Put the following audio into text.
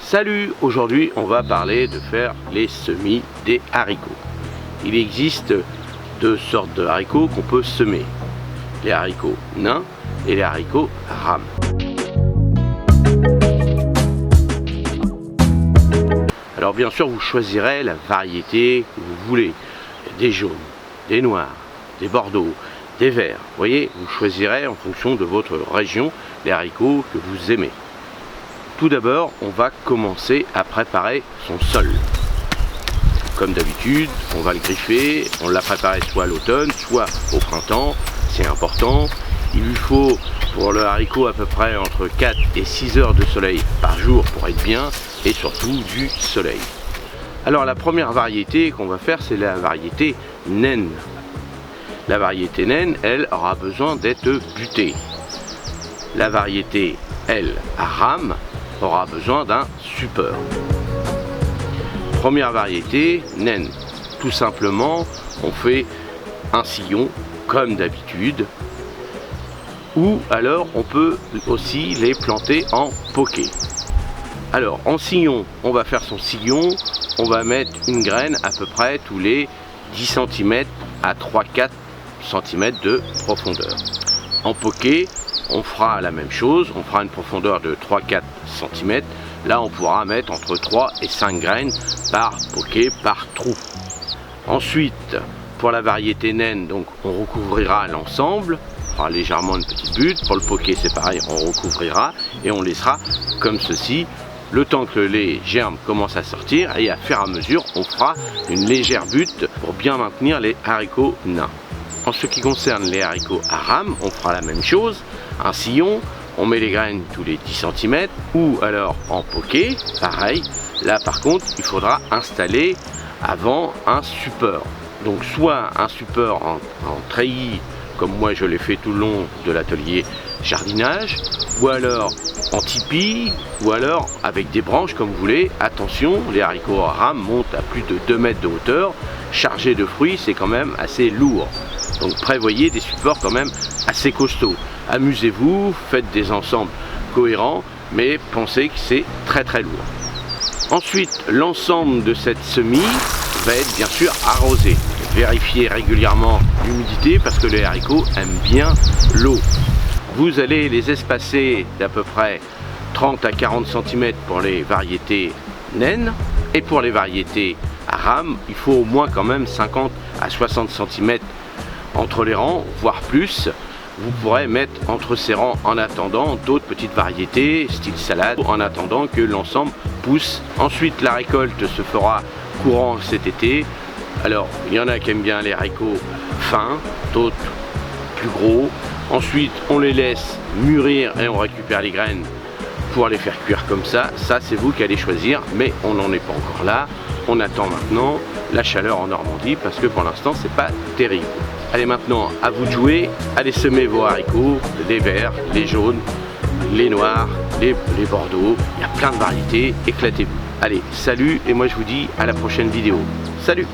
Salut, aujourd'hui on va parler de faire les semis des haricots. Il existe deux sortes de haricots qu'on peut semer. Les haricots nains et les haricots rames. Alors bien sûr vous choisirez la variété que vous voulez. Des jaunes, des noirs, des bordeaux, des verts. Vous voyez, vous choisirez en fonction de votre région les haricots que vous aimez. Tout d'abord, on va commencer à préparer son sol. Comme d'habitude, on va le griffer, on l'a préparé soit à l'automne, soit au printemps, c'est important. Il lui faut pour le haricot à peu près entre 4 et 6 heures de soleil par jour pour être bien, et surtout du soleil. Alors la première variété qu'on va faire, c'est la variété naine. La variété naine, elle, aura besoin d'être butée. La variété, elle, à rame, aura besoin d'un support. Première variété, naine. Tout simplement, on fait un sillon comme d'habitude, ou alors on peut aussi les planter en poké. Alors en sillon, on va faire son sillon, on va mettre une graine à peu près tous les 10 cm à 3-4 cm de profondeur. En poké, on fera la même chose, on fera une profondeur de 3-4 cm. Là, on pourra mettre entre 3 et 5 graines par poké, par trou. Ensuite, pour la variété naine, donc on recouvrira l'ensemble, on fera légèrement une petite butte. Pour le poké, c'est pareil, on recouvrira et on laissera comme ceci, le temps que les germes commencent à sortir, et à fur et à mesure, on fera une légère butte pour bien maintenir les haricots nains. En ce qui concerne les haricots à rame, on fera la même chose. Un sillon, on met les graines tous les 10 cm, ou alors en poké, pareil. Là par contre, il faudra installer avant un support. Donc soit un support en treillis, comme moi je l'ai fait tout le long de l'atelier jardinage, ou alors en tipi, ou alors avec des branches comme vous voulez. Attention, les haricots à rame montent à plus de 2 mètres de hauteur. Chargé de fruits, c'est quand même assez lourd. Donc prévoyez des supports quand même assez costauds. Amusez-vous, faites des ensembles cohérents, mais pensez que c'est très lourd. Ensuite, l'ensemble de cette semis va être bien sûr arrosé. Vérifiez régulièrement l'humidité parce que les haricots aiment bien l'eau. Vous allez les espacer d'à peu près 30 à 40 cm pour les variétés naines, et pour les variétés à rame, il faut au moins quand même 50 à 60 cm entre les rangs, voire plus. Vous pourrez mettre entre ces rangs en attendant d'autres petites variétés, style salade, en attendant que l'ensemble pousse. Ensuite, la récolte se fera courant cet été. Alors, il y en a qui aiment bien les haricots fins, d'autres plus gros. Ensuite, on les laisse mûrir et on récupère les graines pour les faire cuire comme ça. Ça, c'est vous qui allez choisir, mais on n'en est pas encore là. On attend maintenant la chaleur en Normandie parce que pour l'instant, c'est pas terrible. Allez, maintenant, à vous de jouer. Allez semer vos haricots, les verts, les jaunes, les noirs, les bordeaux. Il y a plein de variétés, éclatez-vous. Allez, salut, et moi je vous dis à la prochaine vidéo. Salut!